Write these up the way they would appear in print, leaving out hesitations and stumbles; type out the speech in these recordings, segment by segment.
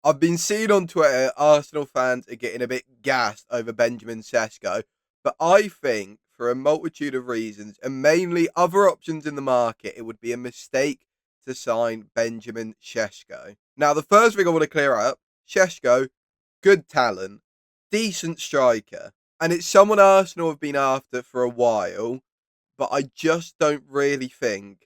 I've been seeing on Twitter Arsenal fans are getting a bit gassed over Benjamin Sesko, but I think for a multitude of reasons and mainly other options in the market, it would be a mistake to sign Benjamin Sesko. Now, the first thing I want to clear up, Sesko, good talent, decent striker, and it's someone Arsenal have been after for a while, but I just don't really think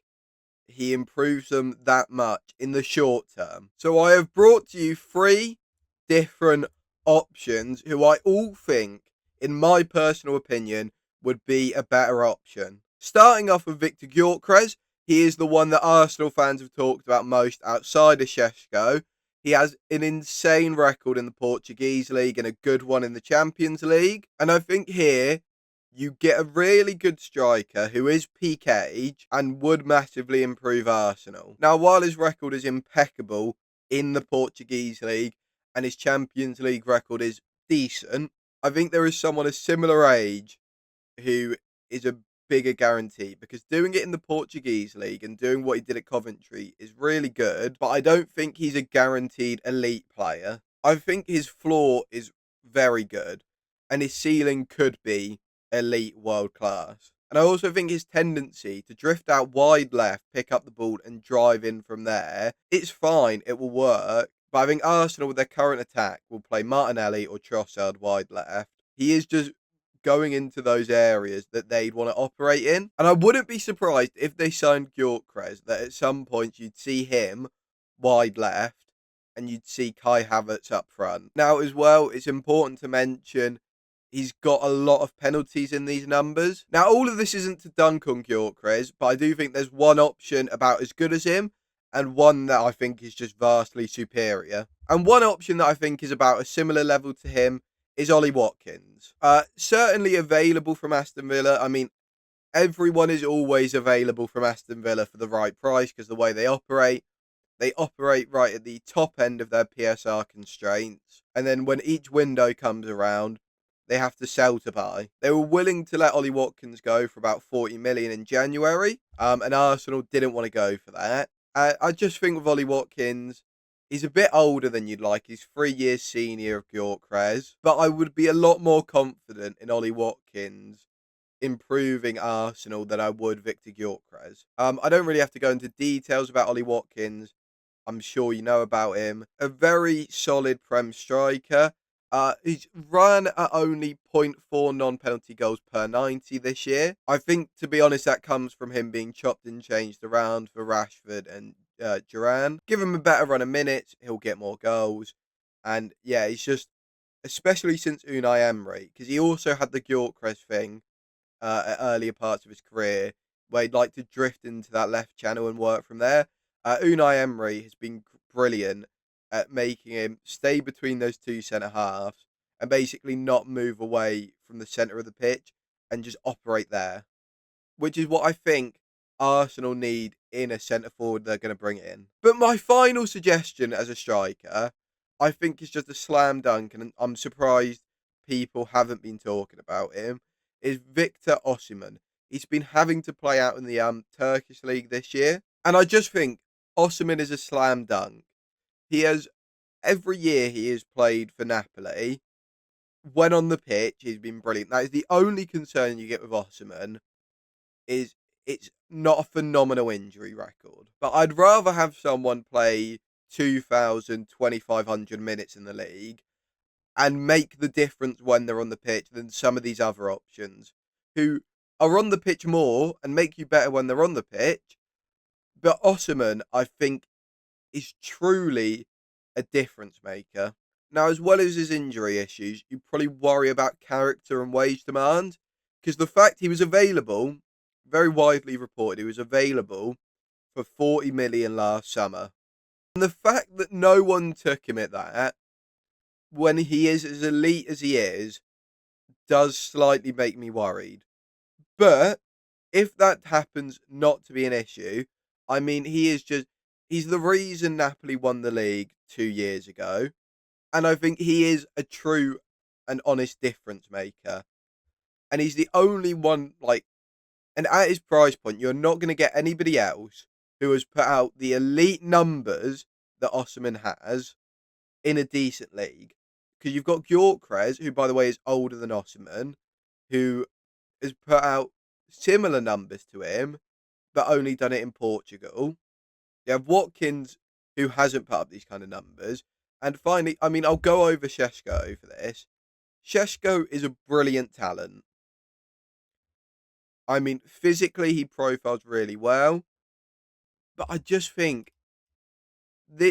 he improves them that much in the short term. So I have brought to you three different options who I all think, in my personal opinion, would be a better option. Starting off with Victor Gyökeres, he is the one that Arsenal fans have talked about most outside of Šeško. He has an insane record in the Portuguese league and a good one in the Champions League. And I think here you get a really good striker who is peak age and would massively improve Arsenal. Now, while his record is impeccable in the Portuguese league and his Champions League record is decent, I think there is someone a similar age who is a bigger guarantee, because doing it in the Portuguese league and doing what he did at Coventry is really good, but I don't think he's a guaranteed elite player. I think his floor is very good and his ceiling could be elite world class. And I also think his tendency to drift out wide left, pick up the ball and drive in from there, it's fine, it will work. But I think Arsenal with their current attack will play Martinelli or Trossard wide left. He is just going into those areas that they'd want to operate in. And I wouldn't be surprised if they signed Gyökeres that at some point you'd see him wide left and you'd see Kai Havertz up front. Now, as well, it's important to mention he's got a lot of penalties in these numbers. Now, all of this isn't to dunk on Gyökeres, but I do think there's one option about as good as him and one that I think is just vastly superior. And one option that I think is about a similar level to him is Ollie Watkins. Certainly available from Aston Villa. I mean, everyone is always available from Aston Villa for the right price because the way they operate right at the top end of their PSR constraints. And then when each window comes around, they have to sell to buy. They were willing to let Ollie Watkins go for about 40 million in January, and Arsenal didn't want to go for that. I just think with Ollie Watkins, he's a bit older than you'd like. He's 3 years senior of Gyökeres, but I would be a lot more confident in Ollie Watkins improving Arsenal than I would Victor Gyökeres. I don't really have to go into details about Ollie Watkins. I'm sure you know about him. A very solid Prem striker. He's run at only zero point 0.4 non-penalty goals per 90 this year. I think, to be honest, that comes from him being chopped and changed around for Rashford and Duran. Give him a better run of minutes, he'll get more goals. And yeah, he's just, especially since Unai Emery, because he also had the Gyökeres thing at earlier parts of his career, where he'd like to drift into that left channel and work from there. Unai Emery has been brilliant at making him stay between those two centre halves and basically not move away from the centre of the pitch and just operate there, which is what I think Arsenal need in a centre forward they're going to bring in. But my final suggestion as a striker, I think, is just a slam dunk, and I'm surprised people haven't been talking about him, is Victor Osimhen. He's been having to play out in the Turkish league this year, and I just think Osimhen is a slam dunk. He has, every year he has played for Napoli, when on the pitch, he's been brilliant. That is the only concern you get with Osimhen, is it's not a phenomenal injury record. But I'd rather have someone play 2,000, 2,500 minutes in the league and make the difference when they're on the pitch than some of these other options who are on the pitch more and make you better when they're on the pitch. But Osimhen, I think, is truly a difference maker. Now, as well as his injury issues, you probably worry about character and wage demand, because the fact he was available, very widely reported, he was available for 40 million last summer. And the fact that no one took him at that, when he is as elite as he is, does slightly make me worried. But if that happens not to be an issue, I mean, he's the reason Napoli won the league 2 years ago. And I think he is a true and honest difference maker. And he's the only one, like, and at his price point, you're not going to get anybody else who has put out the elite numbers that Osimhen has in a decent league. Because you've got Gyökeres, who, by the way, is older than Osimhen, who has put out similar numbers to him, but only done it in Portugal. You have Watkins, who hasn't put up these kind of numbers. And finally, I mean, I'll go over Sesko for this. Sesko is a brilliant talent. I mean, physically, he profiles really well. But I just think,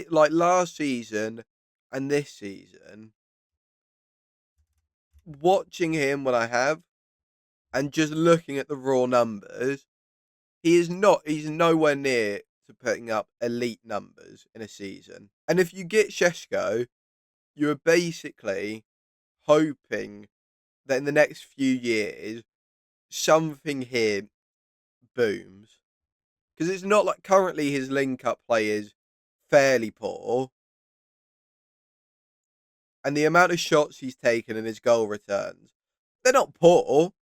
like last season and this season, watching him when I have, and just looking at the raw numbers, he's nowhere near to putting up elite numbers in a season. And if you get Sesko, you're basically hoping that in the next few years, something here booms. Because it's not like currently his link up play is fairly poor. And the amount of shots he's taken and his goal returns, they're not poor,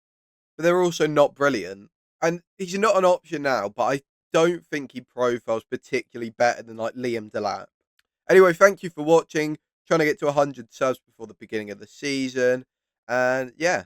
but they're also not brilliant. And he's not an option now, but I don't think he profiles particularly better than like Liam Delap. Anyway, thank you for watching. Trying to get to 100 subs before the beginning of the season. And yeah,